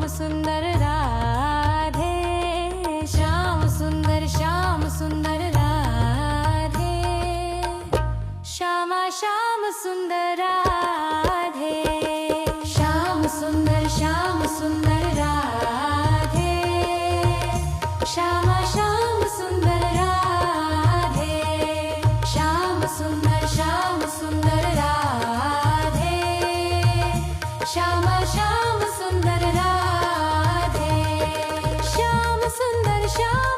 सुंदर राधे, श्याम सुंदर राधे, श्यामा श्याम सुंदर राधे, श्याम सुंदर राधे, श्यामा श्याम सुंदर राधे, श्याम सुंदर राधे, श्यामा श्याम सुंदर राधे, श्याम सुंदर श्याम